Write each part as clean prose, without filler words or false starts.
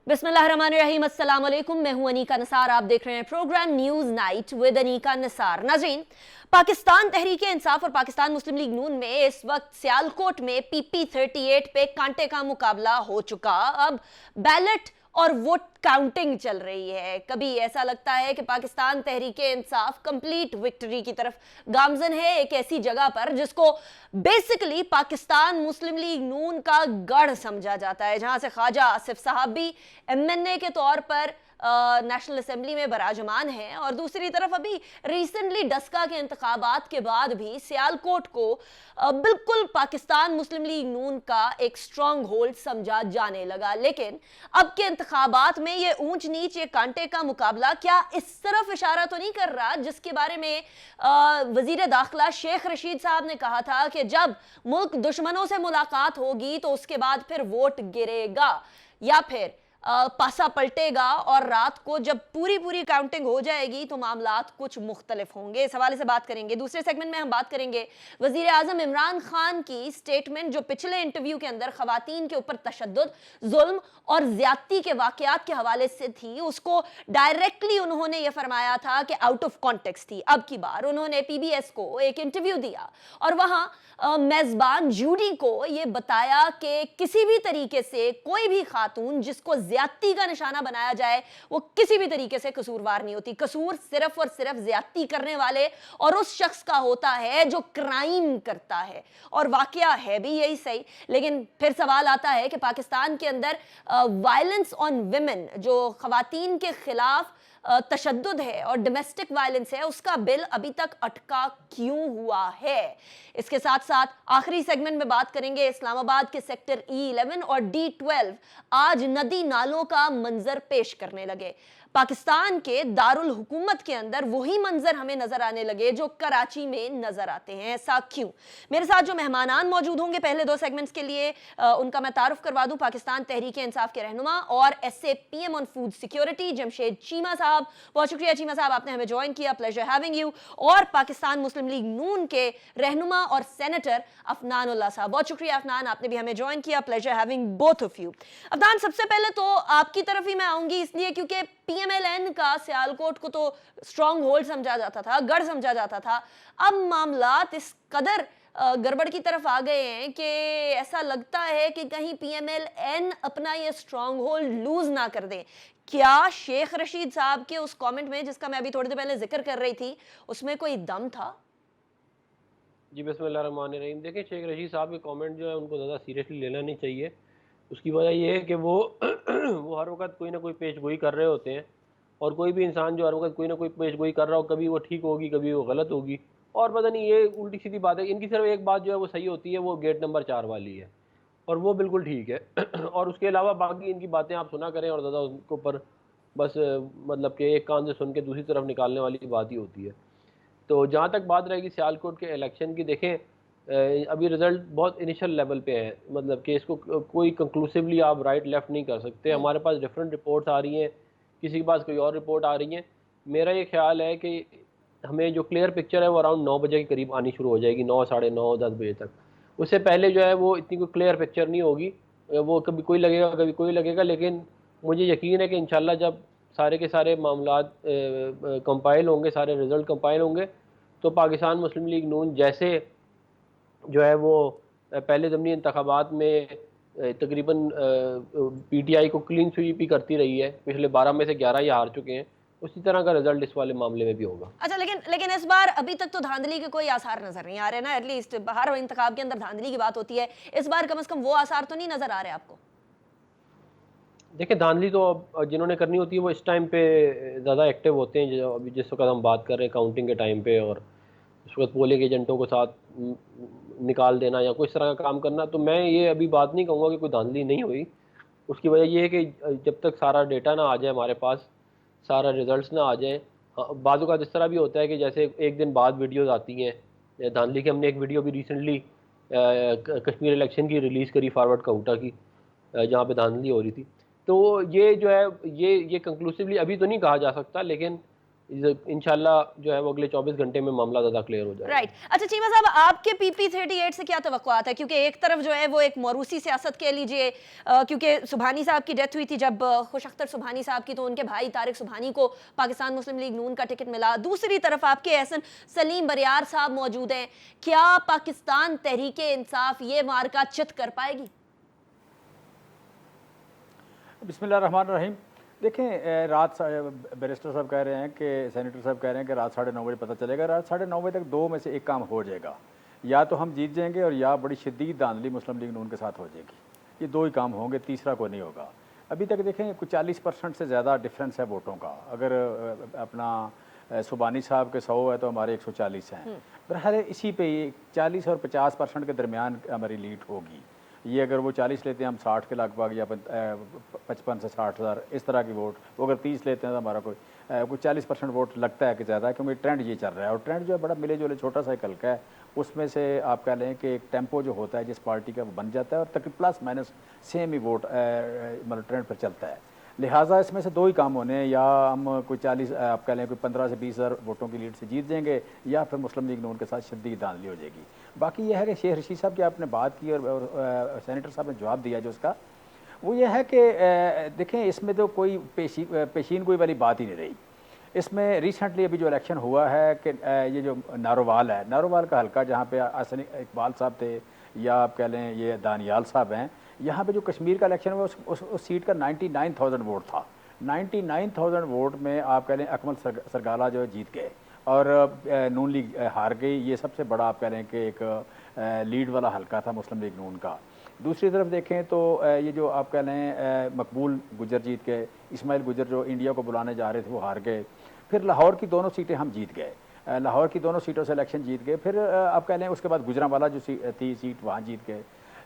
बिस्मिल्लाहिर्रहमानिर्रहीम, अस्सलाम वालेकुम। मैं हूं अनीका नसार। आप देख रहे हैं program news night with Anika Nasar. नाज़रीन, पाकिस्तान तहरीक इंसाफ और पाकिस्तान मुस्लिम लीग नून में इस वक्त सियालकोट में PP38 पे कांटे का मुकाबला हो चुका। अब बैलेट और वोट काउंटिंग चल रही है। कभी ऐसा लगता है कि पाकिस्तान तहरीक इंसाफ कंप्लीट विक्ट्री की तरफ गामजन है, एक ऐसी जगह पर जिसको बेसिकली पाकिस्तान मुस्लिम लीग नून का गढ़ समझा जाता है, जहां से ख्वाजा आसिफ साहब भी MNA के तौर पर नेशनल असेंबली में बराजमान हैं, और दूसरी तरफ अभी रिसेंटली डस्का के इंतखाबात के बाद भी सियालकोट को बिल्कुल पाकिस्तान मुस्लिम लीग नून का एक स्ट्रॉन्ग होल्ड समझा जाने लगा। लेकिन अब के इंतखाबात में ये ऊंच नीच, ये कांटे का मुकाबला क्या इस तरफ इशारा तो नहीं कर रहा जिसके बारे में वजीर दाखिला शेख रशीद साहब ने कहा था कि जब मुल्क दुश्मनों से मुलाकात होगी तो उसके बाद फिर वोट गिरेगा, या फिर पासा पलटेगा और रात को जब पूरी काउंटिंग हो जाएगी तो मामलात कुछ मुख्तलिफ होंगे। इस हवाले से बात करेंगे। दूसरे सेगमेंट में हम बात करेंगे वजीर आजम इमरान खान की स्टेटमेंट, जो पिछले इंटरव्यू के अंदर खवातीन के ऊपर तशद्दुद, जुल्म और ज्यादती के वाकयात के हवाले से थी, उसको डायरेक्टली उन्होंने यह फरमाया था कि आउट ऑफ कॉन्टेक्स्ट थी। अब की बार उन्होंने PBS को एक इंटरव्यू दिया और वहां मेजबान जूडी को यह बताया कि किसी भी तरीके से कोई भी खातून जिसको ज्यादती का निशाना बनाया जाए वो किसी भी तरीके से कसूरवार नहीं होती। कसूर सिर्फ और सिर्फ ज्यादती करने वाले और उस शख्स का होता है जो क्राइम करता है, और वाकया है भी यही सही। लेकिन फिर सवाल आता है कि पाकिस्तान के अंदर वायलेंस ऑन विमेन, जो खवातीन के खिलाफ तशद्दुद है और डोमेस्टिक वायलेंस है, उसका बिल अभी तक अटका क्यों हुआ है। इसके साथ साथ आखिरी सेगमेंट में बात करेंगे इस्लामाबाद के सेक्टर E11 और D12 आज नदी नालों का मंजर पेश करने लगे। पाकिस्तान के दारुल हुकूमत के अंदर वही मंजर हमें नजर आने लगे जो कराची में नजर आते हैं। ऐसा क्यों? मेरे साथ जो मेहमानान मौजूद होंगे पहले दो सेगमेंट्स के लिए, उनका मैं तारुफ करवा दूं। पाकिस्तान तहरीक इंसाफ के रहनुमा और SAPM on food security Jamshed Cheema साहब, बहुत शुक्रिया चीमा साहब, आपने हमें ज्वाइन किया, प्लेजर हैविंग यू। और पाकिस्तान मुस्लिम लीग नून के रहनुमा और सेनेटर अफनान उल्लाह साहब, बहुत शुक्रिया अफनान, आपने भी हमें ज्वाइन किया, pleasure having both of you. Afnan, सबसे पहले तो आपकी तरफ ही मैं आऊंगी, इसलिए क्योंकि PMLN का सियालकोट को तो स्ट्रॉन्ग होल्ड समझा जाता था, गढ़ समझा जाता था। अब मामलात इस कदर गड़बड़ की तरफ आ गए हैं कि ऐसा लगता है कि कहीं PMLN अपना ये स्ट्रॉन्ग होल्ड लूज ना कर दे। क्या शेख रशीद साहब के उस कमेंट में, जिसका मैं अभी थोड़ी देर पहले जिक्र कर रही थी, उसमें कोई दम था? जी बिस्मिल्लाहिर्रहमानिर्रहीम। देखिए, शेख रशीद साहब के कमेंट जो है उनको ज़्यादा सीरियसली लेना नहीं चाहिए। उसकी वजह ये है कि वो वो हर वक्त कोई ना कोई पेशगोई कर रहे होते हैं, और कोई भी इंसान जो हर वक्त कोई ना कोई पेशगोई कर रहा हो, कभी वो ठीक होगी कभी वो गलत होगी, और पता नहीं ये उल्टी सीधी बात है। इनकी सिर्फ एक बात जो है वो सही होती है, वो गेट नंबर 4 वाली है, और वो बिल्कुल ठीक है। और उसके अलावा बाकी इनकी बातें आप सुना करें और ज़्यादा उनके ऊपर बस मतलब कि एक कान से सुन के दूसरी तरफ निकालने वाली बात ही होती है। तो जहाँ तक बात रहेगी सियालकोट के इलेक्शन की, देखें अभी रिज़ल्ट बहुत इनिशियल लेवल पे है, मतलब कि इसको कोई कंक्लूसिवली आप राइट लेफ़्ट नहीं कर सकते। हमारे पास डिफरेंट रिपोर्ट्स आ रही हैं, किसी के पास कोई और रिपोर्ट आ रही है। मेरा ये ख्याल है कि हमें जो क्लियर पिक्चर है वो अराउंड 9 बजे के करीब आनी शुरू हो जाएगी, 9 साढ़े 9 10 बजे तक। उससे पहले जो है वो इतनी कोई क्लियर पिक्चर नहीं होगी। वो कभी कोई लगेगा कभी कोई लगेगा, लेकिन मुझे यकीन है कि इंशाल्लाह जब सारे के सारे मामलात कंपाइल होंगे, सारे रिज़ल्ट कंपाइल होंगे, तो पाकिस्तान मुस्लिम लीग नून जैसे जो है वो पहले ज़मनी इंतखाबात में तकरीबन PTI को क्लीन स्वीप ही करती रही है, पिछले 12 में से 11 ही हार चुके हैं, उसी तरह का रिजल्ट इस वाले मामले में भी होगा। अच्छा, लेकिन इस बार अभी तक तो धांधली के कोई आसार नजर नहीं आ रहे ना। एटलीस्ट हर इंतखाब के अंदर धांधली की बात होती है, इस बार कम से कम वो आसार तो नहीं नजर आ रहे आपको? देखिए, धांधली तो अब जिन्होंने करनी होती है वो इस टाइम पे ज़्यादा एक्टिव होते हैं, जो अभी जिस वक्त हम बात कर रहे हैं काउंटिंग के टाइम पे, और उस वक्त पोलिंग एजेंटों को साथ निकाल देना या कुछ तरह का काम करना। तो मैं ये अभी बात नहीं कहूँगा कि कोई धांधली नहीं हुई। उसकी वजह ये है कि जब तक सारा डेटा ना आ जाए हमारे पास, सारा रिजल्ट्स ना आ जाए, बाज़ों का इस तरह भी होता है कि जैसे एक दिन बाद वीडियोज़ आती हैं धांधली की। हमने एक वीडियो भी रिसेंटली कश्मीर इलेक्शन की रिलीज़ करी, फॉरवर्ड काउंटा की, जहाँ पे धांधली हो रही थी। तो ये जो है ये कंक्लूसिवली अभी तो नहीं कहा जा सकता, लेकिन इंशाल्लाह जो है वो अगले 24 घंटे में मामला ज़्यादा क्लियर हो जाएगा। राइट। अच्छा चीमा साहब, आपके PP-38 से क्या तवक्कुआत है? क्योंकि एक तरफ जो है वो एक मौरूसी सियासत कह लीजिए, क्योंकि सुबहानी साहब की डेथ हुई थी जब खुश अख्तर सुबहानी साहब की, तो उनके भाई तारिक सुबहानी को पाकिस्तान मुस्लिम लीग नून का टिकट मिला। दूसरी तरफ आपके एहसन सलीम बरियार साहब मौजूद हैं। क्या पाकिस्तान तहरीक इंसाफ ये मार्का चित कर पाएगी? बिस्मिल्लाहिर्रहमानिर्रहीम। देखें, बैरिस्टर साहब कह रहे हैं कि सेनेटर साहब कह रहे हैं कि रात 9:30 बजे पता चलेगा। रात 9:30 तक दो में से एक काम हो जाएगा, या तो हम जीत जाएंगे और या बड़ी शदीद धांधली मुस्लिम लीग नून के साथ हो जाएगी। ये दो ही काम होंगे, तीसरा कोई नहीं होगा। अभी तक देखें कुछ 40% से ज़्यादा डिफरेंस है वोटों का। अगर अपना सुबानी साहब के 100 है तो हमारे 140 हैं। बहरहाल इसी पे 40 और 50% के दरमियान हमारी लीड होगी। ये अगर वो 40 लेते हैं हम 60 के लगभग, या 55 से 60 हज़ार इस तरह की वोट, वो अगर 30 लेते हैं तो हमारा कोई 40% वोट लगता है कि ज़्यादा है, क्योंकि ट्रेंड ये चल रहा है। और ट्रेंड जो है बड़ा मिले जुले छोटा सा एक हल्का है, उसमें से आप कह लें कि एक टेम्पो जो होता है जिस पार्टी का वो बन जाता है, और तक प्लस माइनस सेम ही वोट मतलब ट्रेंड पर चलता है। लिहाजा इसमें से दो ही काम होने हैं, या हम कोई 40 आप कह लें कोई 15 से 20 हज़ार वोटों की लीड से जीत जाएंगे, या फिर मुस्लिम लीग नून के साथ शदीद धांधली हो जाएगी। बाकी यह है कि शेख रशीद साहब की आपने बात की और सेनेटर साहब ने जवाब दिया जो उसका, वो ये है कि देखें इसमें तो कोई पेशीन कोई वाली बात ही नहीं रही। इसमें रिसेंटली अभी जो इलेक्शन हुआ है कि ये जो नारोवाल है, नारोवाल का हल्का जहाँ पे हसन इकबाल साहब थे, या आप कह लें ये दानियाल साहब हैं, यहाँ पे जो कश्मीर का इलेक्शन हुआ उस सीट का 99,000 वोट था। 99,000 वोट में आप कह लें अकमल सरगाला जो जीत गए और नून लीग हार गई। ये सबसे बड़ा आप कह लें कि एक लीड वाला हल्का था मुस्लिम लीग नून का। दूसरी तरफ देखें तो ये जो आप कह लें मकबूल गुजर जीत गए, इस्माइल गुजर जो इंडिया को बुलाने जा रहे थे वो हार गए। फिर लाहौर की दोनों सीटें हम जीत गए, लाहौर की दोनों सीटों से इलेक्शन जीत गए। फिर आप कह लें उसके बाद गुजरांवाला जो थी सीट वहाँ जीत गए।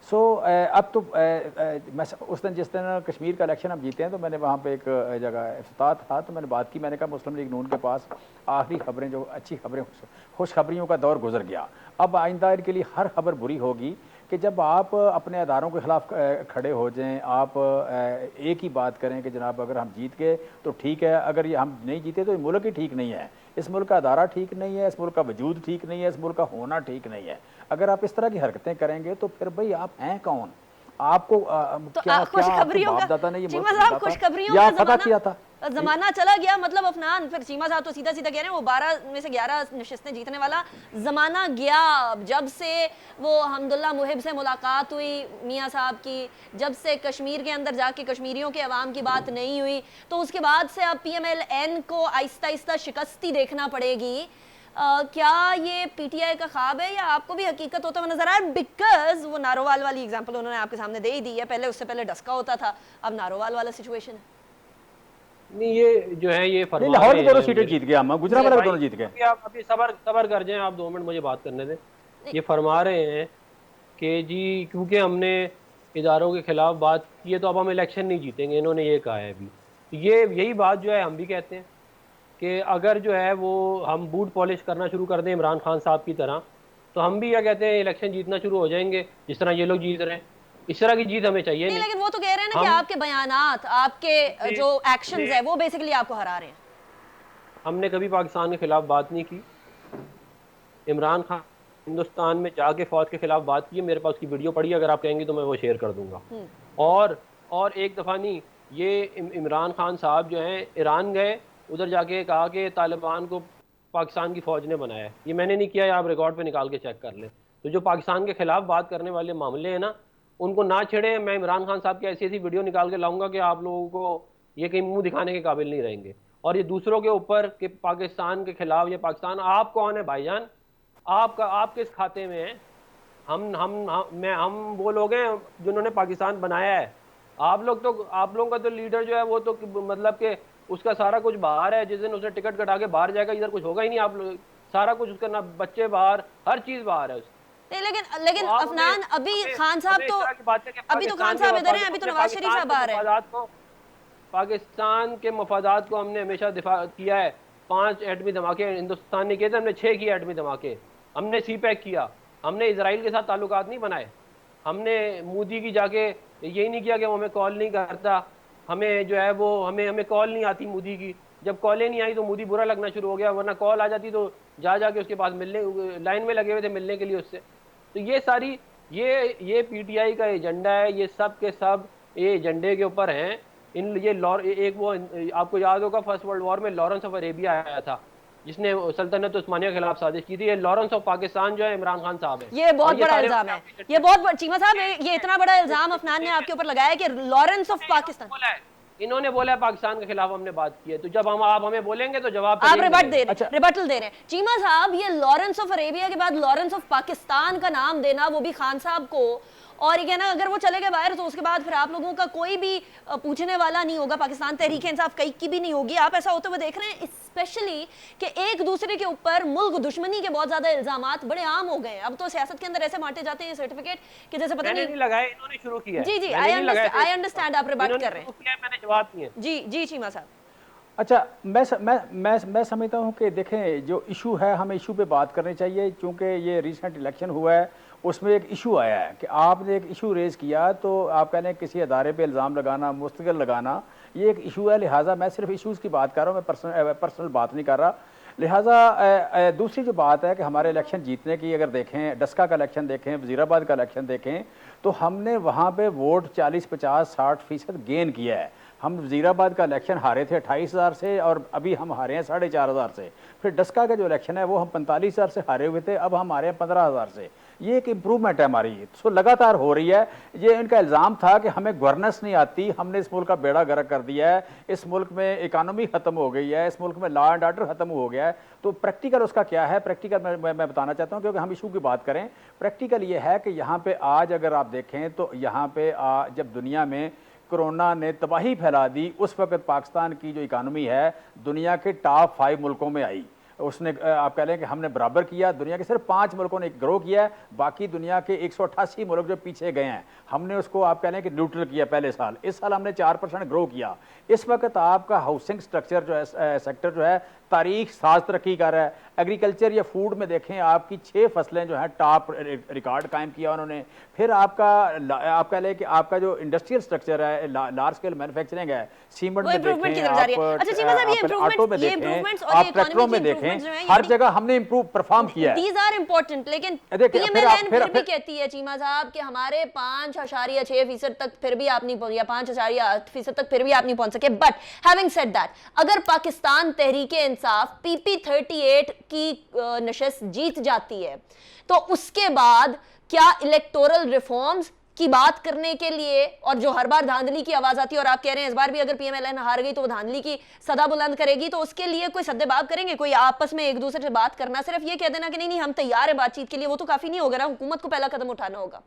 सो अब तो मैं उस दिन जिस दिन कश्मीर का इलेक्शन हम जीते हैं तो मैंने वहाँ पे एक जगह इफ्तार था, तो मैंने बात की। मैंने कहा मुस्लिम लीग नून के पास आखिरी खबरें जो अच्छी खबरें, खुशखबरियों का दौर गुजर गया। अब आइंदा इनके लिए हर खबर बुरी होगी कि जब आप अपने अदारों के खिलाफ खड़े हो जाएं, आप एक ही बात करें कि जनाब अगर हम जीत गए तो ठीक है, अगर ये हम नहीं जीते तो ये मुल्क ही ठीक नहीं है, इस मुल्क का अदारा ठीक नहीं है, इस मुल्क का वजूद ठीक नहीं है, इस मुल्क का होना ठीक नहीं है। अगर आप इस तरह की हरकतें करेंगे तो फिर भाई आप हैं कौन? आपको तो क्या खुशखबरियों बाप का दादा ने ये चीमा साहब, खुशखबरियों या का फतह किया था? जमाना चला गया। मतलब अफनान, फिर चीमा साहब तो सीधा सीधा कह रहे हैं वो 12 में से 11 नशिस्तें जीतने वाला जमाना गया। जब से वो हमदुल्ला मुहिब से मुलाकात हुई मियाँ साहब की, जब से कश्मीर के अंदर जाके कश्मीरियों के अवाम की बात नहीं हुई, तो उसके बाद से अब PMLN को आहिस्ता आहिस्ता शिकस्ती देखना पड़ेगी। क्या ये PTI का ख्वाब है या आपको भी हकीकत होता हुआ नजर आया? बिकॉज वो नारोवाल वाली एग्जांपल उन्होंने आपके सामने दे ही दी है, पहले उससे पहले डस्का होता था, अब नारोवाल वाला सिचुएशन है। नहीं, ये जो है ये फरमा लाहौर रहे की दोनों हैं सीटें जीत गया, हम गुजरांवाला भी दोनों जीत गए। आप अभी सबर कर जाएं, आप 2 मिनट मुझे बात करने दें। ये फरमा रहे हैं कि जी क्योंकि हमने इदारों के खिलाफ बात की है तो अब हम इलेक्शन नहीं जीतेंगे, इन्होंने ये कहा है। अभी ये यही बात जो है हम भी कहते हैं कि अगर जो है वो हम बूट पॉलिश करना शुरू कर दें इमरान खान साहब की तरह, तो हम भी क्या कहते हैं इलेक्शन जीतना शुरू हो जाएंगे जिस तरह ये लोग जीत रहे हैं। इस तरह की जीत हमें चाहिए नहीं। लेकिन वो तो कह रहे हैं ना कि आपके बयानात, आपके जो एक्शंस है वो बेसिकली आपको हरा रहे हैं। हमने कभी पाकिस्तान के खिलाफ बात नहीं की। इमरान खान हिंदुस्तान में जाके फौज के खिलाफ बात की है, मेरे पास उसकी वीडियो पड़ी है, अगर आप कहेंगे तो मैं वो शेयर कर दूंगा। और एक दफ़ा नहीं, ये इमरान खान साहब जो हैं ईरान गए, उधर जाके कहा कि तालिबान को पाकिस्तान की फ़ौज ने बनाया है। ये मैंने नहीं किया, आप रिकॉर्ड पे निकाल के चेक कर लें। तो जो पाकिस्तान के खिलाफ बात करने वाले मामले हैं ना, उनको ना छेड़े। मैं इमरान खान साहब की ऐसी ऐसी वीडियो निकाल के लाऊंगा कि आप लोगों को ये कहीं मुंह दिखाने के काबिल नहीं रहेंगे। और ये दूसरों के ऊपर कि पाकिस्तान के खिलाफ, ये पाकिस्तान आप कौन है भाईजान? आपका आप किस खाते में है? हम वो लोग हैं जिन्होंने पाकिस्तान बनाया है। आप लोगों का तो लीडर जो है वो तो मतलब कि उसका सारा कुछ बाहर है। जिस दिन उसने टिकट कटा के बाहर जाएगा, इधर कुछ होगा ही नहीं। आप लोग सारा कुछ उसका, ना बच्चे बाहर, हर चीज बाहर है उसकी। लेकिन अफनान, अभी खान साहब तो अभी तो खान साहब इधर हैं, अभी तो नवाज शरीफ साहब बाहर हैं। पाकिस्तान के मफादात को हमने हमेशा दिफा किया है। 5 एटमी धमाके हिंदुस्तान ने किए थे, हमने 6 किए एटमी धमाके। हमने CPEC किया, हमने इसराइल के साथ ताल्लुकात नहीं बनाए। हमने मोदी की जाके यही नहीं किया कि वो हमें कॉल नहीं करता, हमें जो है वो हमें कॉल नहीं आती मोदी की। जब कॉलें नहीं आई तो मोदी बुरा लगना शुरू हो गया, वरना कॉल आ जाती तो जा जाके उसके पास मिलने लाइन में लगे हुए थे मिलने के लिए उससे। तो ये सारी ये पीटीआई का एजेंडा है, ये सब के सब ये एजेंडे के ऊपर हैं। इन ये एक वो आपको याद होगा फर्स्ट वर्ल्ड वॉर में लॉरेंस ऑफ अरेबिया आया था जिसने सल्तनत उस्मानिया के खिलाफ साजिश की थी। ये लॉरेंस ऑफ पाकिस्तान जो है इमरान खान साहब है। ये बहुत बड़ा इल्जाम है, ये बहुत चीमा साहब ये इतना बड़ा इल्जाम अफनान ने आपके ऊपर लगाया कि लॉरेंस ऑफ पाकिस्तान, इन्होंने बोला है पाकिस्तान के खिलाफ हमने बात की है, तो जब आप हमें बोलेंगे तो जवाब आप रिबटल दे रहे हैं। चीमा साहब ये लॉरेंस ऑफ अरेबिया के बाद लॉरेंस ऑफ पाकिस्तान का नाम देना, वो भी खान साहब को, और ये कहना अगर वो चले गए बाहर तो उसके बाद फिर आप लोगों का कोई भी पूछने वाला नहीं होगा, पाकिस्तान तहरीक इंसाफ कहीं की भी नहीं होगी। आप ऐसा होते हुए देख रहे हैं स्पेशली कि एक दूसरे के ऊपर मुल्क दुश्मनी के बहुत ज्यादा इल्जामात बड़े आम हो गए। अब तो सियासत के अंदर ऐसे बांटे जाते हैं सर्टिफिकेट कि जैसे पता नहीं लगाए, इन्होंने शुरू किया। जी आई अंडरस्टैंड, आप रिबट कर रहे हैं, मैंने जवाब दिए। जी चीमा साहब। अच्छा, मैं समझता हूँ कि देखें जो इशू है हमें इशू पे बात करनी चाहिए, क्योंकि ये रिसेंट इलेक्शन हुआ है उसमें एक इशू आया है कि आपने एक इशू रेज़ किया तो आप कहते हैं किसी अदारे पे इल्ज़ाम लगाना, मुस्तकिल लगाना, ये एक इशू है। लिहाजा मैं सिर्फ इशूज़ की बात कर रहा हूँ, मैं पर्सनल बात नहीं कर रहा। लिहाजा दूसरी जो बात है कि हमारे इलेक्शन जीतने की अगर देखें, डस्का का इलेक्शन देखें, वज़ीराबाद का इलेक्शन देखें, तो हमने वहाँ पे वोट 40, 50, 60% गेन किया है। हम वज़ीराबाद का इलेक्शन हारे थे 28,000 से और अभी हम हारे हैं 4,500 से। फिर डस्का का जो इलेक्शन है वो हम 45,000 से हारे हुए थे, अब हम हारे हैं 15,000 से। ये एक इम्प्रूवमेंट है हमारी, सो लगातार हो रही है। ये इनका इल्ज़ाम था कि हमें गवर्नेंस नहीं आती, हमने इस मुल्क का बेड़ा गर्क कर दिया है, इस मुल्क में इकानमी ख़त्म हो गई है, इस मुल्क में लॉ एंड ऑर्डर ख़त्म हो गया है। तो प्रैक्टिकल उसका क्या है, प्रैक्टिकल मैं बताना चाहता हूँ, क्योंकि हम इशू की बात करें। प्रैक्टिकल ये है कि यहाँ पे आज अगर आप देखें तो यहाँ पे जब दुनिया में कोरोना ने तबाही फैला दी, उस वक्त पाकिस्तान की जो इकानमी है दुनिया के टॉप 5 मुल्कों में आई। उसने आप कह लें कि हमने बराबर किया, दुनिया के सिर्फ 5 मुल्कों ने ग्रो किया है, बाकी दुनिया के 188 मुल्क जो पीछे गए हैं हमने उसको आप कह लें कि न्यूट्रल किया पहले साल। इस साल हमने 4% ग्रो किया। इस वक्त आपका हाउसिंग स्ट्रक्चर जो है, सेक्टर जो है तारीख साज तरक्की कर रहा है। एग्रीकल्चर या फूड में देखें आपकी 6 फसलें जो हैं टॉप रिकॉर्ड कायम किया उन्होंने। फिर आप कह लें कि आपका जो इंडस्ट्रियल स्ट्रक्चर है, लार्ज स्केल मैन्युफैक्चरिंग है, सीमेंट में देखें, ऑटो में देखें, आप ट्रैक्टरों में देखें, हर जगह हमने इंप्रूव परफॉर्म किया है। These are important, लेकिन पीएमएलएन फिर भी कहती है चीमा साहब कि हमारे 5.6% तक फिर भी आप नहीं पहुंचे, या 5.8% तक फिर भी आप नहीं पहुंच सके। बट हैविंग सेड दैट, अगर पाकिस्तान तहरीके इंसाफ PP38 की नशिस्त जीत जाती है तो उसके बाद क्या इलेक्टोरल रिफॉर्म्स की बात करने के लिए, और जो हर बार धांधली की आवाज आती है और आप कह रहे हैं इस बार भी अगर पीएमएलएन हार गई तो वो धांधली की सदा बुलंद करेगी, तो उसके लिए कोई सद्देबाब करेंगे, कोई आपस में एक दूसरे से बात करना, सिर्फ ये कह देना कि नहीं हम तैयार है बातचीत के लिए, वो तो काफी नहीं होगा ना, हुकूमत को पहला कदम उठाना होगा।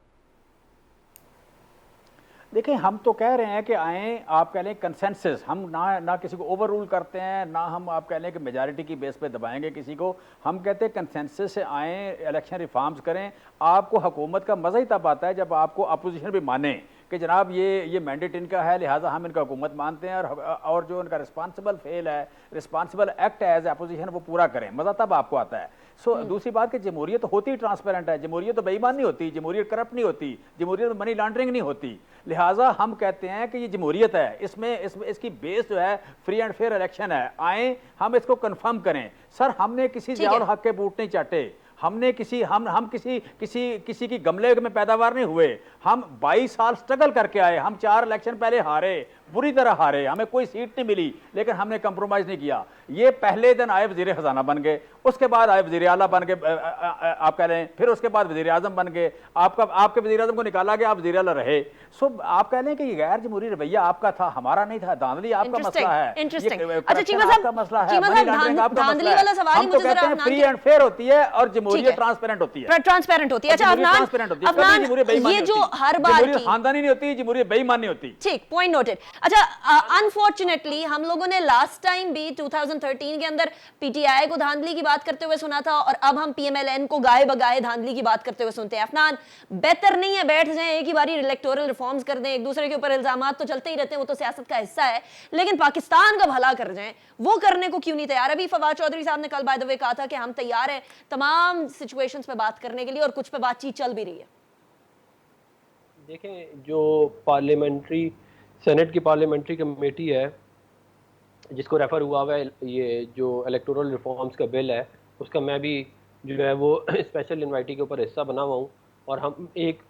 देखें, हम तो कह रहे हैं कि आए, आप कह लें कंसेंसस, हम ना किसी को ओवर रूल करते हैं, ना हम आप कह लें कि मेजॉरिटी की बेस पे दबाएंगे किसी को। हम कहते हैं कंसेंसस से आए, इलेक्शन रिफॉर्म्स करें। आपको हुकूमत का मज़ा ही तब आता है जब आपको अपोजिशन भी माने कि जनाब ये मैंडेट इनका है, लिहाजा हम इनका हुकूमत मानते हैं, और जो इनका रिस्पांसिबल फेल है, रिस्पांसिबल एक्ट है एज अपोजिशन, वो पूरा करें। मज़ा तब आपको आता है। दूसरी बात कि जमहूरियत तो होती ट्रांसपेरेंट है, जमहूरियत तो बेईमान नहीं होती, जमहूरियत करप्ट नहीं होती, जमहूरियत में मनी लॉन्ड्रिंग नहीं होती। लिहाजा हम कहते हैं कि ये जमहूरियत है, इसमें इसकी बेस जो है फ्री एंड फेयर इलेक्शन है। आए हम इसको कंफर्म करें। सर, हमने किसी ज़ियाउल हक के बूट नहीं चाटे, हमने किसी की गमले में पैदावार नहीं हुए। हम 22 साल स्ट्रगल करके आए, हम 4 इलेक्शन पहले हारे, बुरी तरह हारे, हमें कोई सीट नहीं मिली, लेकिन हमने कंप्रोमाइज नहीं किया। ये पहले दिन आए वजीर खजाना बन गए, उसके बाद आए वजीर आला बन गए, आप कह रहे हैं, फिर उसके बाद वजीर आजम बन गए, आपके वजीर आजम को निकाला गया, आप वजीर आला रहे। सो आप कह रहे हैं कि ये गैर जमहूरी रवैया आपका था, हमारा नहीं था। धांधली आपका मसला है, अच्छा चीमा साहब, मसला है, धांधली वाला सवाल ही मुझे जरा, फ्री एंड फेयर होती है और जमहूरियत ट्रांसपेरेंट होती है, ट्रांसपेरेंट होती है। अच्छा अफनान, ये जो हर बार की खानदानी नहीं होती, जमहूरियत बेईमान नहीं होती। ठीक, पॉइंट नोटेड। अच्छा, अनफॉर्चुनेटली हम लोगों ने लास्ट टाइम भी 2013 के अंदर पीटीआई को धांधली की बात करते हुए सुना था, और अब हम पीएमएलएन को गाए बगाए धांधली की बात करते हुए सुनते हैं। अफनान, बेहतर नहीं है बैठ जाएं, एक ही बारी इलेक्टोरल रिफॉर्म्स कर दें, एक दूसरे के ऊपर इल्जामात तो चलते ही रहते हैं, वो तो सियासत का हिस्सा है, लेकिन पाकिस्तान का भला कर जाएं, वो करने को क्यों नहीं तैयार? अभी फवाद चौधरी साहब ने कल बाय द वे कहा था कि हम तैयार हैं तमाम सिचुएशंस पे बात करने के लिए, और कुछ पे बातचीत चल भी रही है। देखें, जो पार्लियामेंट्री सेनेट की पार्लियामेंट्री कमेटी है जिसको रेफ़र हुआ हुआ है, ये जो इलेक्टोरल रिफॉर्म्स का बिल है, उसका मैं भी जो है वो स्पेशल इन्वाइटी के ऊपर हिस्सा बना हुआ हूँ, और हम एक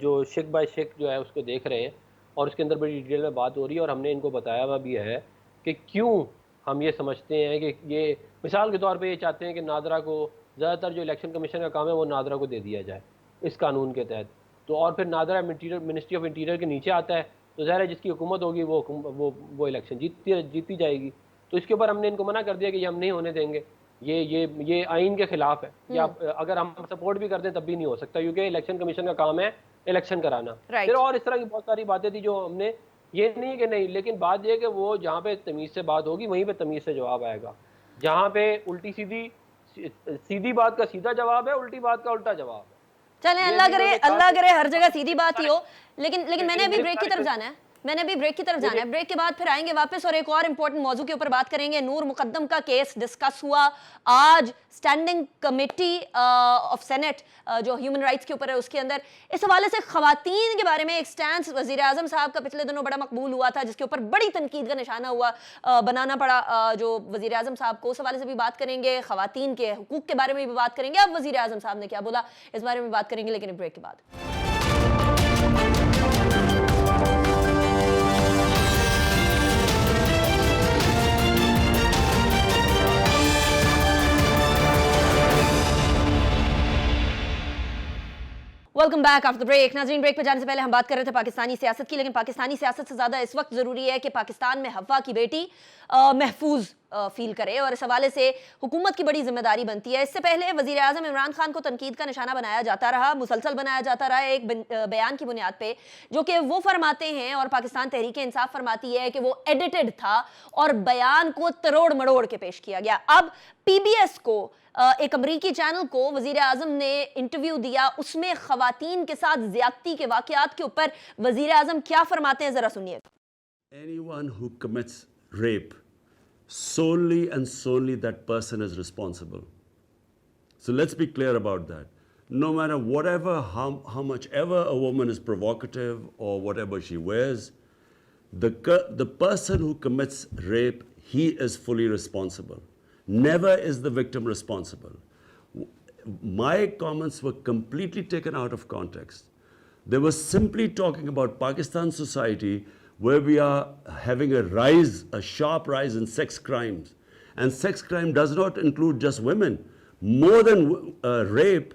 जो शिक बाय शिक जो है उसको देख रहे हैं, और उसके अंदर बड़ी डिटेल में बात हो रही है, और हमने इनको बताया हुआ भी है कि क्यों हम ये समझते हैं कि ये मिसाल के तौर पे ये चाहते हैं कि नादरा को ज़्यादातर जो इलेक्शन कमीशन का काम है वो नादरा को दे दिया जाए इस कानून के तहत। तो और फिर नादरा मिनिस्ट्री ऑफ इंटीरियर के नीचे आता है, तो ज़ाहिर है जिसकी हुकूमत होगी वो इलेक्शन जीती जाएगी। तो इसके ऊपर हमने इनको मना कर दिया कि ये हम नहीं होने देंगे, ये आइन के खिलाफ है, या अगर हम सपोर्ट भी कर दें तब भी नहीं हो सकता, क्योंकि इलेक्शन कमीशन का काम है इलेक्शन कराना। फिर और इस तरह की बहुत सारी बातें थी जो हमने, ये नहीं कि नहीं, लेकिन बात यह कि वो जहाँ पे तमीज़ से बात होगी वहीं पे तमीज़ से जवाब आएगा। जहाँ पे उल्टी सीधी बात का सीधा जवाब है, उल्टी बात का उल्टा जवाब है। चलें, अल्लाह करे हर जगह सीधी बात ही हो। लेकिन मैंने अभी ब्रेक की तरफ जाना है, ब्रेक के बाद फिर आएंगे वापस और एक और इंपॉर्टेंट मौजू के ऊपर बात करेंगे। नूर मुकद्दम का केस डिस्कस हुआ आज स्टैंडिंग कमेटी ऑफ सेनेट जो ह्यूमन राइट्स के ऊपर है उसके अंदर। इस हवाले से खवातीन के बारे में एक स्टैंड वजीर आजम साहब का पिछले दिनों बड़ा मकबूल हुआ था, जिसके ऊपर बड़ी तनकीद का निशाना हुआ, बनाना पड़ा जो वजीर आजम साहब को। उस हवाले से भी बात करेंगे, खवातीन के हुकूक के बारे में भी बात करेंगे, अब वजीर आजम साहब ने क्या बोला इस बारे में बात करेंगे, लेकिन ब्रेक के बाद। Welcome back after break. नाज़रीन, ब्रेक पे जाने से पहले हम बात कर रहे थे पाकिस्तानी सियासत की, लेकिन पाकिस्तानी सियासत से ज़्यादा इस वक्त ज़रूरी है कि पाकिस्तान में हवा की बेटी महफूज फील करे, और इस हवाले से हुकूमत की बड़ी जिम्मेदारी बनती है। इससे पहले वज़ीर आज़म इमरान खान को तनकीद का निशाना बनाया जाता रहा, मुसलसल बनाया जाता रहा एक बयान की बुनियाद पे, जो कि वो फरमाते हैं और पाकिस्तान तहरीक इंसाफ फरमाती है कि वो एडिटेड था और बयान को तरोड़ मड़ोड़ के पेश किया गया। अब PBS को एक अमरीकी चैनल को वजीर आजम ने इंटरव्यू दिया, उसमें खवातीन के साथ ज्यादती के वाकयात के ऊपर वजीर आजम क्या फरमाते हैं, जरा सुनिए। Anyone who commits rape, solely and solely that person is responsible. So let's be clear about that. No matter whatever, how much ever a woman is provocative or whatever she wears, the person who commits rape, he is fully responsible. Never is the victim responsible. My comments were completely taken out of context. They were simply talking about Pakistan society, where we are having a sharp rise in sex crimes. And sex crime does not include just women. More than rape,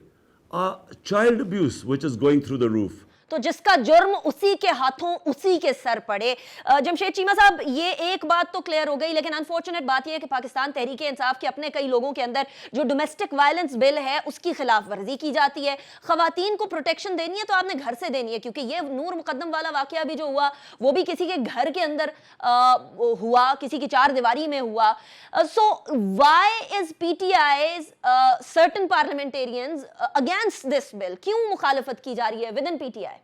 child abuse, which is going through the roof. तो जिसका जुर्म उसी के हाथों उसी के sir पड़े। जमशेद चीमा साहब, ये एक बात तो क्लियर हो गई, लेकिन अनफॉर्चुनेट बात यह है कि पाकिस्तान तहरीक इंसाफ के अपने कई लोगों के अंदर जो डोमेस्टिक वायलेंस बिल है उसकी खिलाफ वर्जी की जाती है। खवातीन को प्रोटेक्शन देनी है तो आपने घर से देनी है, क्योंकि ये नूर मुकद्दम वाला वाकया भी जो हुआ वो भी किसी के घर के अंदर हुआ, किसी की चार दीवारी में हुआ। So why is PTI's certain parliamentarians against this bill? क्यों मुखालफत की जा रही है विद इन PTI?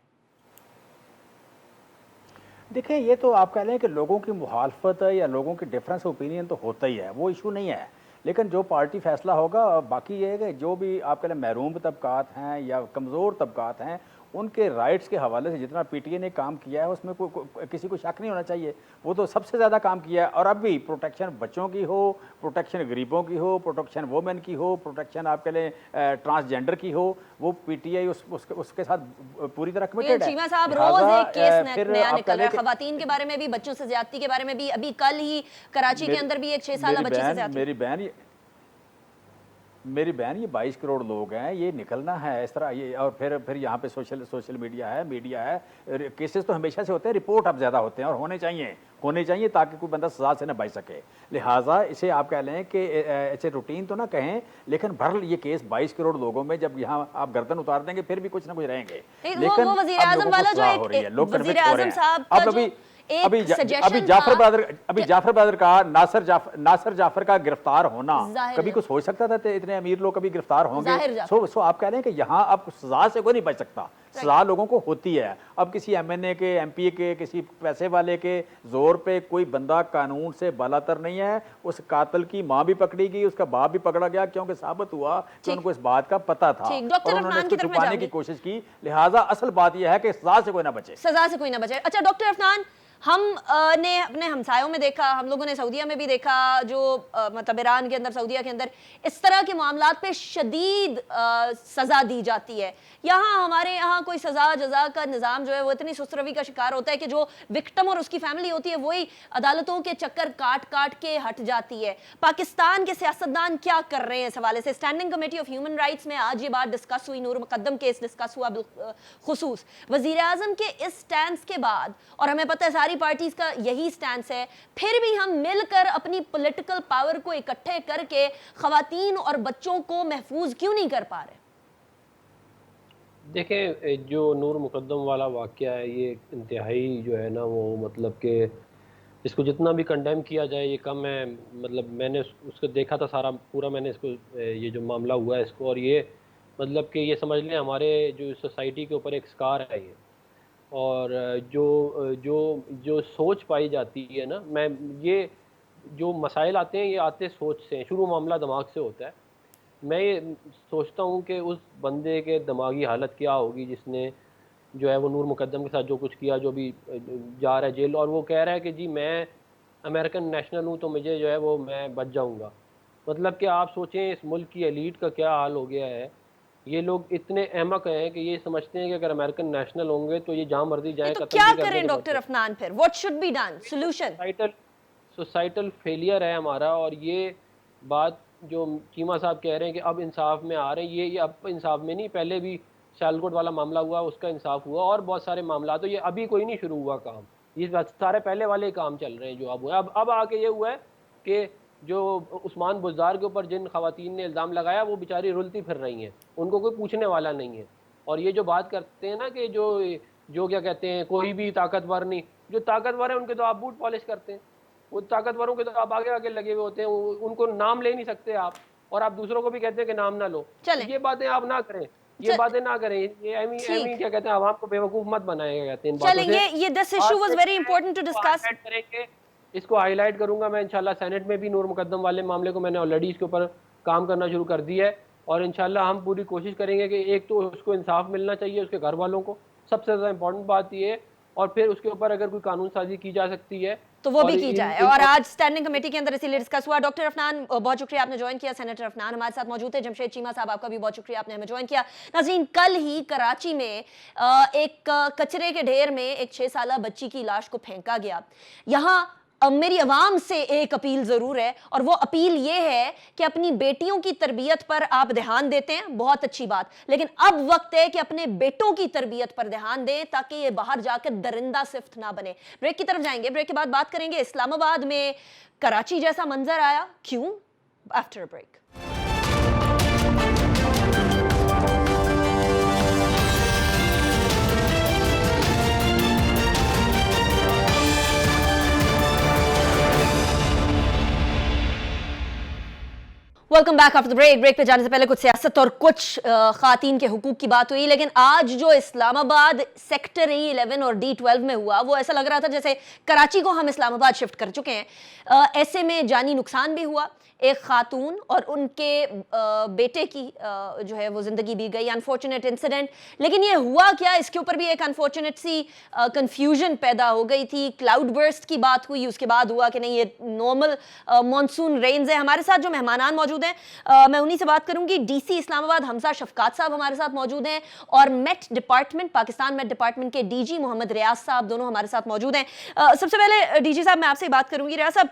देखिए, ये तो आप कह लें कि लोगों की मुखालफत है या लोगों की डिफरेंस ओपिनियन तो होता ही है, वो इशू नहीं है। लेकिन जो पार्टी फैसला होगा, बाकी ये है कि जो भी आप कह लें महरूम तबकात हैं या कमज़ोर तबकात हैं, उनके राइट्स के हवाले से जितना PTI ने काम किया है उसमें किसी को शक नहीं होना चाहिए। वो तो सबसे ज़्यादा काम किया है, और अब भी प्रोटेक्शन बच्चों की हो, प्रोटेक्शन गरीबों की हो, प्रोटेक्शन वोमेन की हो, प्रोटेक्शन आप कह लें ट्रांसजेंडर की हो, वो PTI उसके साथ पूरी तरह कमिटेड है। चीमा साहब, रोज एक केस नया निकल रहा है खवातीन के बारे में भी, बच्चों से ज्यादती के बारे में भी। अभी कल ही कराची के अंदर भी एक 6 साल बच्चे से ज्यादती। मेरी बहन, ये 22 करोड़ लोग हैं, ये निकलना है इस तरह। ये और फिर यहाँ पे सोशल मीडिया है, केसेस तो हमेशा से होते हैं, रिपोर्ट अब ज़्यादा होते हैं और होने चाहिए ताकि कोई बंदा सजा से न बच सके। लिहाजा इसे आप कह लें कि ऐसे रूटीन तो ना कहें, लेकिन भर ये केस 22 करोड़ लोगों में जब यहाँ आप गर्दन उतार देंगे फिर भी कुछ ना कुछ रहेंगे। लेकिन वो वज़ीर आज़म वाला जो एक वज़ीर आज़म साहब का जो अभी जाफर बहादुर का नासिर जाफर का गिरफ्तार होना कभी कुछ हो सकता था? इतने अमीर लोग कभी गिरफ्तार होंगे? सो आप कह रहे हैं कि यहाँ अब सजा से कोई नहीं बच सकता, सजा लोगों को होती है। अब किसी एमएनए के, एमपी के, किसी पैसे वाले के जोर पे कोई बंदा कानून से बालातर नहीं है। उस कातिल की माँ भी पकड़ी गई, उसका बाप भी पकड़ा गया, क्योंकि साबित हुआ कि उनको इस बात का पता था और उन्होंने इसको छुपाने की कोशिश की। लिहाजा असल बात यह है कि सजा से कोई ना बचे, सजा से कोई ना बचे। अच्छा डॉक्टर अफनान, हम ने अपने हमसायों में देखा, हम लोगों ने सऊदीया में भी देखा, जो मतलब ईरान के अंदर, सऊदीया के अंदर इस तरह के मामलात पे शदीद सज़ा दी जाती है। यहाँ हमारे यहाँ कोई सज़ा जज़ा का निज़ाम जो है वो इतनी सुस्त रवी का शिकार होता है कि जो विक्टिम और उसकी फैमिली होती है वही अदालतों के चक्कर काट काट के हट जाती है। पाकिस्तान के सियासतदान क्या कर रहे हैं इस हवाले से? Standing committee of human rights में आज ये बात डिस्कस हुई, नूर मुकद्दम केस डिस्कस हुआ बिलखुसूस। वज़ीर आज़म के इस स्टैंड के बाद, और हमें पता है सारी पार्टीज का यही स्टैंड है, फिर भी हम मिलकर अपनी पॉलिटिकल पावर को इकट्ठे करके खवातीन और बच्चों को महफूज क्यों नहीं कर पा रहे? देखें, जो नूर मुकद्दम वाला वाक़या है ये इंतहाई जो है ना, वो मतलब कि इसको जितना भी कंडेम किया जाए ये कम है। मतलब मैंने उसको देखा था सारा पूरा, मैंने इसको ये जो मामला हुआ है इसको, और ये मतलब कि ये समझ लें हमारे जो सोसाइटी के ऊपर एक स्कार है ये। और जो जो जो सोच पाई जाती है ना, मैं ये जो मसाइल आते हैं ये आते सोच से हैं, शुरू मामला दिमाग से होता है। मैं ये सोचता हूँ कि उस बंदे के दिमागी हालत क्या होगी जिसने जो है वो नूर मुकद्दम के साथ जो कुछ किया, जो भी जा रहा है जेल, और वो कह रहा है कि जी मैं अमेरिकन नेशनल हूँ तो मुझे जो है वो मैं बच जाऊँगा। मतलब कि आप सोचें इस मुल्क की एलीट का क्या हाल हो गया है। ये लोग इतने अहमक हैं कि ये समझते हैं कि अगर अमेरिकन नेशनल होंगे तो ये जहाँ मर्जी जाए, तो क्या करें डॉक्टर अफनान? फिर what should be done? Solution societal failure है हमारा। और ये बात जो चीमा साहब कह रहे हैं कि अब इंसाफ में आ रहे हैं, ये अब इंसाफ में नहीं, पहले भी सियालकोट वाला मामला हुआ उसका इंसाफ हुआ, और बहुत सारे मामला, तो ये अभी कोई नहीं शुरू हुआ काम, ये सारे पहले वाले काम चल रहे हैं जो अब हुआ। अब आके ये हुआ है कि जो उस्मान बुज़दार के ऊपर जिन खवातीन ने इल्ज़ाम लगाया वो बेचारी रुलती फिर रही हैं, उनको कोई पूछने वाला नहीं है। और ये जो बात करते हैं ना कि जो क्या कहते हैं कोई भी ताकतवर नहीं, जो ताकतवर है उनके तो आप बूट पॉलिश करते हैं, वो ताकतवरों के तो आप आगे आगे लगे हुए होते हैं, उनको नाम ले नहीं सकते आप, और आप दूसरों को भी कहते हैं कि नाम ना लो। ये बातें आप ना करें, ये बातें ना करें, ये एमी क्या कहते हैं, आवाम को बेवकूफ मत बनाएगा कहते हैं। चलेंगे, ये this issue was very important to discuss करेंगे, इसको हाईलाइट करूंगा मैं इंशाल्लाह। सेनेट में भी नूर मुकद्दम वाले मामले को मैंने ऑलरेडी इसके ऊपर काम करना शुरू कर दिया है, और इंशाल्लाह हम पूरी कोशिश करेंगे कि एक तो उसको इंसाफ मिलना चाहिए, उसके घर वालों को, सबसे ज़्यादा इंपॉर्टेंट बात ये है, और फिर उसके ऊपर अगर कोई कानून साजी की जा सकती है तो वो भी की जाए। और आज स्टैंडिंग कमेटी के अंदर इसीलिए डिस्कस हुआ। डॉक्टर अफनान बहुत शुक्रिया आपने ज्वाइन किया, सेनेटर अफनान हमारे साथ मौजूद थे। जमशेद चीमा साहब आपका भी बहुत शुक्रिया, आपने हमें ज्वाइन किया। नाज़रीन, कल ही कराची में एक कचरे के ढेर में एक 6 साला बच्ची की लाश को फेंका गया। यहाँ मेरी आवाम से एक अपील जरूर है, और वो अपील ये है कि अपनी बेटियों की तरबियत पर आप ध्यान देते हैं, बहुत अच्छी बात, लेकिन अब वक्त है कि अपने बेटों की तरबियत पर ध्यान दें ताकि ये बाहर जाकर दरिंदा सिफ्त ना बने। ब्रेक की तरफ जाएंगे, ब्रेक के बाद बात करेंगे इस्लामाबाद में कराची जैसा मंजर आया क्यों, after break. Welcome back after the break. Break पे जाने से पहले कुछ सियासत और कुछ खातीन के हुकूक की बात हुई, लेकिन आज जो इस्लामाबाद सेक्टर E11 और D12 में हुआ वो ऐसा लग रहा था जैसे कराची को हम इस्लामाबाद शिफ्ट कर चुके हैं। ऐसे में जानी नुकसान भी हुआ, एक खातून और उनके बेटे की जो है वो जिंदगी भी गई, अनफॉर्चुनेट इंसिडेंट। लेकिन ये हुआ क्या, इसके ऊपर भी एक अनफॉर्चुनेट सी कंफ्यूजन पैदा हो गई थी। क्लाउड बर्स्ट की बात हुई, उसके बाद हुआ कि नहीं ये नॉर्मल मॉनसून रेन्स है। हमारे साथ जो मेहमानान मौजूद हैं मैं उन्हीं से बात करूंगी। डीसी इस्लामाबाद हमजा शफकात साहब हमारे साथ मौजूद हैं, और met department, Pakistan met department के डीजी मोहम्मद रियाज साहब दोनों हमारे साथ मौजूद हैं। सबसे पहले डीजी साहब मैं आपसे बात करूंगी। रियाज साहब,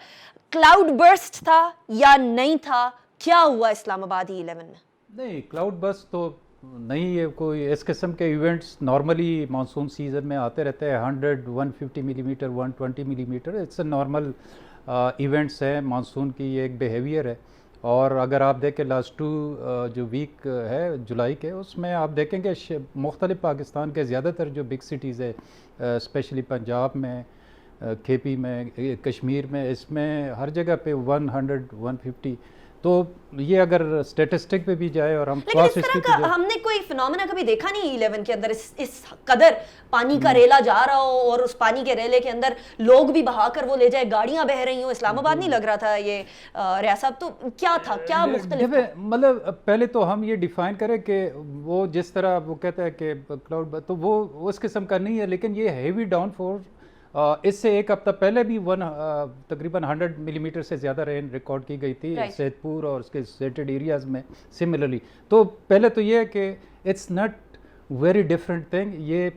क्लाउड बर्स्ट था या नहीं था, क्या हुआ इस्लामाबाद E11 में? नहीं, क्लाउड बर्स्ट तो नहीं है, कोई इस किस्म के इवेंट्स नॉर्मली मानसून सीज़न में आते रहते हैं। 100, 150 millimetre, 120 millimetre, it's a normal events हैं, मानसून की ये एक बिहेवियर है। और अगर आप देखें लास्ट 2 जो वीक है जुलाई के, उसमें आप देखेंगे मुख्तलिफ पाकिस्तान के ज़्यादातर जो बिग सिटीज़ है, स्पेशली पंजाब में, KP में, कश्मीर में, इसमें हर जगह पे 100, 150 तो ये अगर स्टेटिस्टिक पे भी जाए और हम लेकिन क्रॉस इस तरह हिस्ट्री का पे जाए, हमने कोई फिनोमेना कभी देखा नहीं 11 के अंदर, इस कदर पानी का रेला जा रहा हो और उस पानी के रेले के अंदर लोग भी बहाकर वो ले जाए, गाड़ियां बह रही हो। इस्लामाबाद नहीं लग रहा था ये रियाज साहब, तो क्या था, क्या मुख्तलिफ था? मतलब पहले तो हम ये डिफाइन करें कि वो जिस तरह वो कहता है कि क्लाउड, तो वो उस किस्म का नहीं है, लेकिन ये हेवी डाउनफॉल इससे एक हफ्ता पहले भी तकरीबन 100 मिलीमीटर से ज़्यादा रेन रिकॉर्ड की गई थी Right. सैदपुर और उसके सेटेड एरियाज़ में सिमिलरली। तो पहले तो ये है कि it's not very different thing, ये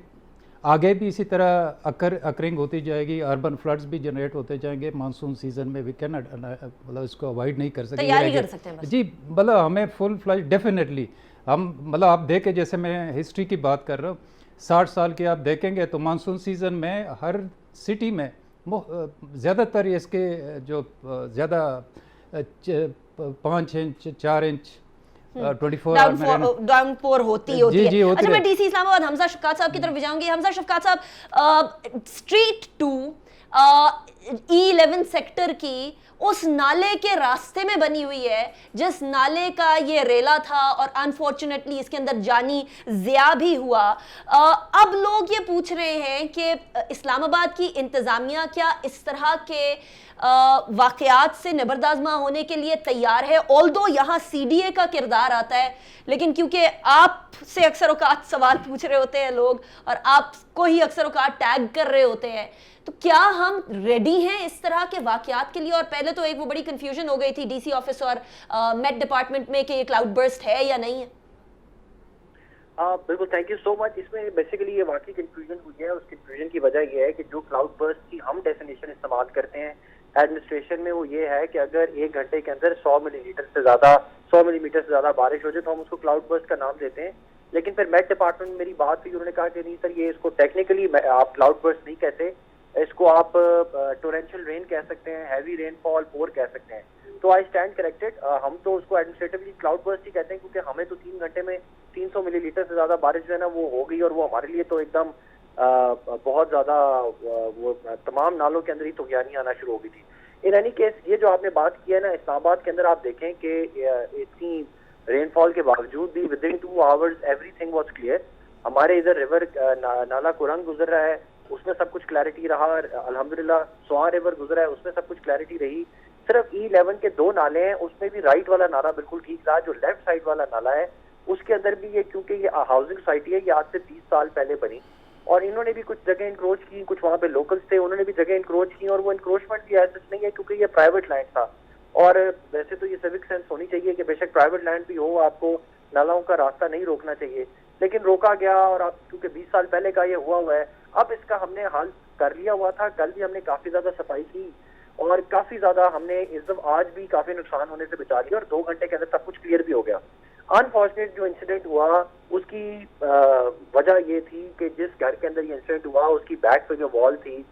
आगे भी इसी तरह अकरिंग होती जाएगी, अर्बन फ्लड्स भी जनरेट होते जाएंगे मानसून सीजन में। वी कैन मतलब इसको अवॉइड नहीं कर सकते, तैयारी कर सकते हैं बस। जी। मतलब हमें फुल फ्लैश डेफिनेटली हम, मतलब आप देखें, जैसे मैं हिस्ट्री की बात कर रहा हूँ, 60 साल के आप देखेंगे तो मानसून सीजन में हर सिटी में ज़्यादातर इसके जो ज़्यादा 5 इंच 4 इंच 24 डाउनपोर होती जी, है। जी, होती अच्छा, मैं रहती। डीसी इस्लामाबाद हमजा शफकात साहब की तरफ भी जाऊंगी। हमजा शफकात साहब, स्ट्रीट 2 E11 सेक्टर की उस नाले के रास्ते में बनी हुई है जिस नाले का ये रेला था और अनफॉर्चुनेटली इसके अंदर जानी ज़िया भी हुआ। अब लोग ये पूछ रहे हैं कि इस्लामाबाद की इंतज़ामिया क्या इस तरह के वाक़यात से निबरदाज़मा होने के लिए तैयार है? ऑल्दो यहाँ CDA का किरदार आता है, लेकिन क्योंकि आपसे अक्सर औकात सवाल पूछ रहे होते हैं लोग और आपको ही अक्सर औकात टैग कर रहे होते हैं, तो क्या हम रेडी हैं इस तरह के वाक़यात के लिए? और पहले तो एक वो बड़ी कंफ्यूजन हो गई थी DC ऑफिस और मेट डिपार्टमेंट में कि ये क्लाउड बर्स्ट है या नहीं है। बिल्कुल, थैंक यू सो मच। इसमें बेसिकली ये वाकई कंफ्यूजन हुई है। उस कंफ्यूजन की वजह ये है कि जो क्लाउड बर्स्ट की हम डेफिनेशन इस्तेमाल करते हैं एडमिनिस्ट्रेशन में, वो ये है कि अगर 1 घंटे के अंदर 100 मिलीमीटर से ज़्यादा बारिश हो जाए तो हम उसको क्लाउड बर्स्ट का नाम देते हैं। लेकिन फिर मेट डिपार्टमेंट में मेरी बात हुई, उन्होंने कहा कि नहीं सर, ये इसको टेक्निकली आप क्लाउड बर्स्ट नहीं कहते, इसको आप टोरेंशियल रेन कह सकते हैं, हैवी रेनफॉल, पोर कह सकते हैं। तो आई स्टैंड करेक्टेड। हम तो उसको एडमिनिस्ट्रेटिवली क्लाउड बर्स्ट ही कहते हैं, क्योंकि हमें तो 3 घंटे में 300 मिलीलीटर से ज़्यादा बारिश जो है ना वो हो गई, और वो हमारे लिए तो एकदम बहुत ज़्यादा वो तमाम नालों के अंदर ही तुगयानी आना शुरू हो गई थी। इन एनी केस, ये जो आपने बात की है ना, इस्लामाबाद के अंदर आप देखें कि इतनी रेनफॉल के बावजूद भी within 2 hours everything was clear. हमारे इधर रिवर नाला कुरंग गुजर रहा है, उसमें सब कुछ क्लैरिटी रहा। अल्हम्दुलिल्लाह स्वां रिवर गुजरा है, उसमें सब कुछ क्लैरिटी रही। सिर्फ E11 के 2 नाले हैं, उसमें भी राइट वाला नाला बिल्कुल ठीक रहा। जो लेफ्ट साइड वाला नाला है उसके अंदर भी ये, क्योंकि ये हाउसिंग सोसाइटी है, ये आज से 30 साल पहले बनी, और इन्होंने भी कुछ जगह इंक्रोच की, कुछ वहाँ पे लोकल्स थे, उन्होंने भी जगह इंक्रोच की, और वो इंक्रोचमेंट भी ऐसा नहीं है क्योंकि ये प्राइवेट लैंड था। और वैसे तो ये सिविक सेंस होनी चाहिए कि बेशक प्राइवेट लैंड भी हो, आपको नालाओं का रास्ता नहीं रोकना चाहिए, लेकिन रोका गया। और अब क्योंकि 20 साल पहले का ये हुआ है, अब इसका हमने हाल कर लिया हुआ था। कल भी हमने काफी ज्यादा सफाई की और काफी ज्यादा हमने आज भी काफी नुकसान होने से बचा लिया, और 2 घंटे के अंदर सब कुछ क्लियर भी हो गया। अनफॉर्चुनेट जो इंसिडेंट हुआ उसकी वजह ये थी कि जिस घर के अंदर ये इंसिडेंट हुआ उसकी बैक पे जो वॉल थी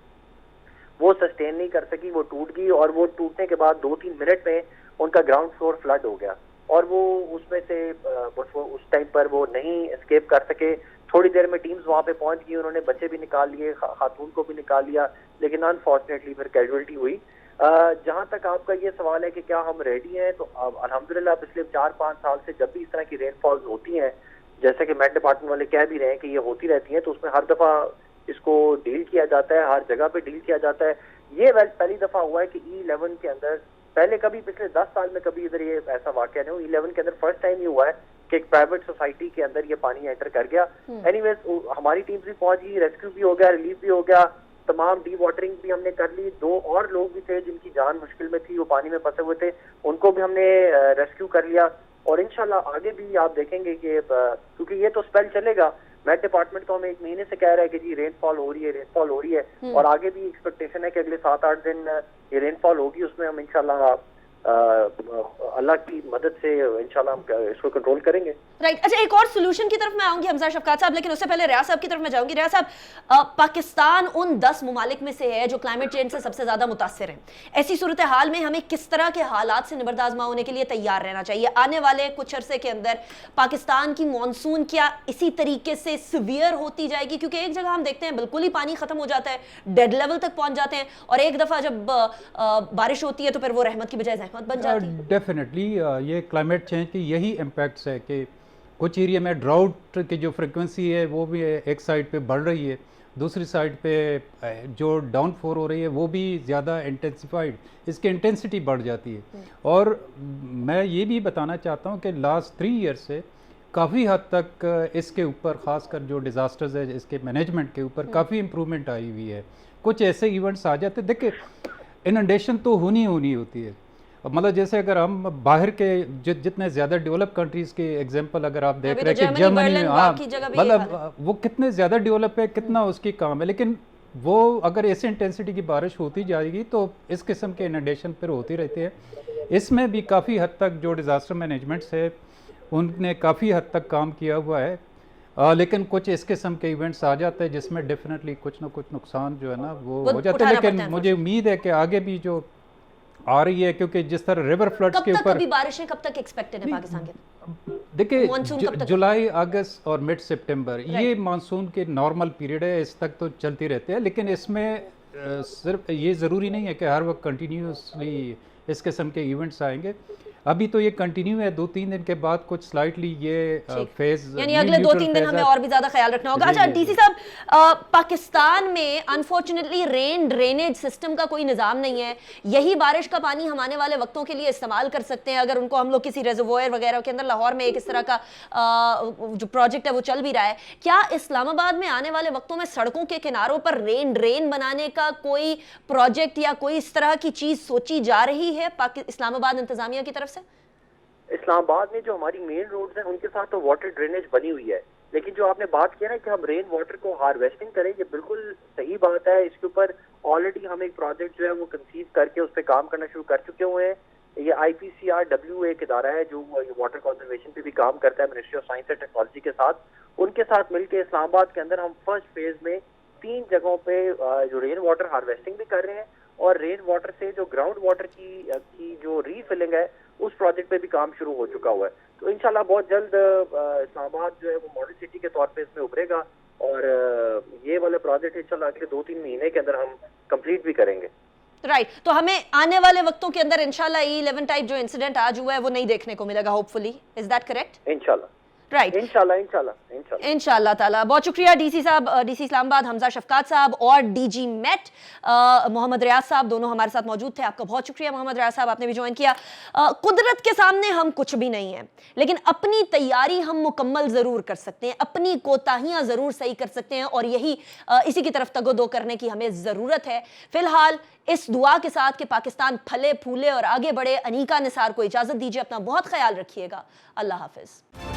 वो सस्टेन नहीं कर सकी, वो टूट गई, और वो टूटने के बाद 2-3 मिनट में उनका ग्राउंड फ्लोर फ्लड हो गया, और वो उसमें से उस टाइम पर वो नहीं एस्केप कर सके। थोड़ी देर में टीम्स वहां पे पहुंच गई, उन्होंने बच्चे भी निकाल लिए, खातून को भी निकाल लिया, लेकिन अनफॉर्चुनेटली फिर कैजुअलिटी हुई। जहां तक आपका ये सवाल है कि क्या हम रेडी हैं, तो अल्हम्दुलिल्लाह पिछले 4-5 साल से जब भी इस तरह की रेनफॉल्स होती हैं, जैसे कि मेट डिपार्टमेंट वाले कह भी रहे हैं कि ये होती रहती हैं, तो उसमें हर दफा इसको डील किया जाता है, हर जगह पे डील किया जाता है। ये पहली दफा हुआ है कि E11 के अंदर, पहले कभी पिछले 10 साल में कभी इधर ये ऐसा वाकया नहीं हुआ। E11 के अंदर फर्स्ट टाइम ये हुआ है कि एक प्राइवेट सोसाइटी के अंदर ये पानी एंटर कर गया। एनीवेज, हमारी टीम्स भी पहुंच गई, रेस्क्यू भी हो गया, रिलीफ भी हो गया, तमाम डी वाटरिंग भी हमने कर ली। 2 और लोग भी थे जिनकी जान मुश्किल में थी, वो पानी में फंसे हुए थे, उनको भी हमने रेस्क्यू कर लिया। और इंशाल्लाह आगे भी आप देखेंगे कि क्योंकि ये तो स्पेल चलेगा, मेट डिपार्टमेंट तो हमें 1 महीने से कह रहा है कि जी रेनफॉल हो रही है, और आगे भी एक्सपेक्टेशन है कि अगले 7-8 दिन ये रेनफॉल होगी। उसमें हम इंशाल्लाह अल्लाह की मदद से इंशाल्लाह हम इसको कंट्रोल करेंगे। राइट। अच्छा, एक और सोल्यूशन की तरफ मैं आऊंगी हमजा शफकात साहब, लेकिन उससे पहले रियाज साहब की तरफ मैं जाऊंगी। रियाज साहब, पाकिस्तान उन 10 मुमालिक में से है जो क्लाइमेट चेंज से सबसे ज्यादा मुतासिर हैं। ऐसी सूरत हाल में हमें किस तरह के हालात से निबरदाज़मा होने के लिए तैयार रहना चाहिए? आने वाले कुछ अरसे के अंदर पाकिस्तान की मानसून क्या इसी तरीके से सिवियर होती जाएगी? क्योंकि एक जगह हम देखते हैं बिल्कुल ही पानी खत्म हो जाता है, डेड लेवल तक पहुंच जाते हैं, और एक दफा जब बारिश होती है तो फिर वो रहमत की बजाय रहमत बन जाती है? डेफिनेटली ये क्लाइमेट चेंज की यही इम्पैक्ट्स है कि कुछ एरिया में ड्राउट की जो फ्रिक्वेंसी है वो भी एक साइड पे बढ़ रही है, दूसरी साइड पे जो डाउनफॉल हो रही है वो भी ज़्यादा इंटेंसिफाइड, इसकी इंटेंसिटी बढ़ जाती है। और मैं ये भी बताना चाहता हूँ कि लास्ट 3 ईयर से काफ़ी हद तक इसके ऊपर ख़ासकर जो डिज़ास्टर्स है इसके मैनेजमेंट के ऊपर काफ़ी इम्प्रूवमेंट आई हुई है। कुछ ऐसे इवेंट्स आ जाते, देखिए इनंडेशन तो होनी होती है। मतलब जैसे अगर हम बाहर के जितने ज़्यादा डेवलप कंट्रीज़ के एग्जांपल अगर आप देख रहे हैं कि जर्मनी में, हाँ मतलब वो कितने ज़्यादा डेवलप है, कितना उसकी काम है, लेकिन वो अगर ऐसे इंटेंसिटी की बारिश होती जाएगी तो इस किस्म के इनंडेशन फिर होती रहती है। इसमें भी काफ़ी हद तक जो डिज़ास्टर मैनेजमेंट्स है उनने काफ़ी हद तक काम किया हुआ है, लेकिन कुछ इस किस्म के इवेंट्स आ जाते हैं जिसमें डेफिनेटली कुछ ना कुछ नुकसान जो है ना वो हो जाता है। लेकिन मुझे उम्मीद है कि आगे भी जो आ रही है, क्योंकि जिस तरह रिवर फ्लड्स के ऊपर बारिशें कब तक एक्सपेक्टेड है पाकिस्तान के? देखिए जुलाई, अगस्त और मिड सितंबर ये मानसून के नॉर्मल पीरियड है, इस तक तो चलती रहते हैं। लेकिन इसमें सिर्फ ये ज़रूरी नहीं है कि हर वक्त कंटिन्यूसली इस किस्म के इवेंट्स आएंगे। अभी तो ये कंटिन्यू है, 2-3 दिन के बाद कुछ स्लाइटली ये फेज, यानी अगले 2-3 दिन हमें और भी ज्यादा ख्याल रखना होगा। अच्छा डीसी साहब, पाकिस्तान में अनफॉर्चुनेटली रेन ड्रेनेज सिस्टम का कोई निज़ाम नहीं है। यही बारिश का पानी हम आने वाले वक्तों के लिए इस्तेमाल कर सकते हैं अगर उनको हम लोग किसी रिजर्वोयर वगैरह के अंदर, लाहौर में एक इस तरह का जो प्रोजेक्ट है वो चल भी रहा है। क्या इस्लामाबाद में आने वाले वक्तों में सड़कों के किनारों पर रेन ड्रेन बनाने का कोई प्रोजेक्ट या कोई इस तरह की चीज सोची जा रही है इस्लामाबाद इंतजामिया की तरफ से? इस्लामाबाद में जो हमारी मेन रोड्स हैं उनके साथ तो वाटर ड्रेनेज बनी हुई है, लेकिन जो आपने बात किया ना कि हम रेन वाटर को हार्वेस्टिंग करें, ये बिल्कुल सही बात है। इसके ऊपर ऑलरेडी हम एक प्रोजेक्ट जो है वो कंसीव करके उस पर काम करना शुरू कर चुके हुए हैं। ये IPCRW एक इदारा है जो वाटर कंजर्वेशन पे भी काम करता है ministry of science and technology के साथ। उनके साथ मिलकर इस्लामाबाद के अंदर हम फर्स्ट फेज में 3 जगहों पे जो रेन वाटर हार्वेस्टिंग भी कर रहे हैं और रेन वाटर से जो ग्राउंड वाटर की जो रीफिलिंग है उस प्रोजेक्ट पे भी काम शुरू हो चुका हुआ है। तो इंशाल्लाह बहुत जल्द इस्लामाबाद जो है वो मॉडल सिटी के तौर पे इसमें उभरेगा और ये वाला प्रोजेक्ट इंशाल्लाह अगले 2-3 महीने के अंदर हम कंप्लीट भी करेंगे। राइट, तो हमें आने वाले वक्तों के अंदर इंशाल्लाह E11 टाइप जो इंसिडेंट आज हुआ है वो नहीं देखने को मिलेगा, होपफुली। Is that correct? इंशाल्लाह, राइट, इंशाल्लाह ताला। बहुत शुक्रिया डीसी साहब, डीसी इस्लामाबाद हमजा शफकात साहब और DG मेट मोहम्मद रियाज साहब, दोनों हमारे साथ मौजूद थे। आपका बहुत शुक्रिया मोहम्मद रियाज साहब, आपने भी ज्वाइन किया। कुदरत के सामने हम कुछ भी नहीं है, लेकिन अपनी तैयारी हम मुकम्मल जरूर कर सकते हैं, अपनी कोताहियां जरूर सही कर सकते हैं और यही इसी की तरफ तगोदो करने की हमें जरूरत है। फिलहाल इस दुआ के साथ कि पाकिस्तान फले फूले और आगे बढ़े, अनीका निसार को इजाजत दीजिए। अपना बहुत ख्याल रखिएगा। अल्लाह हाफिज।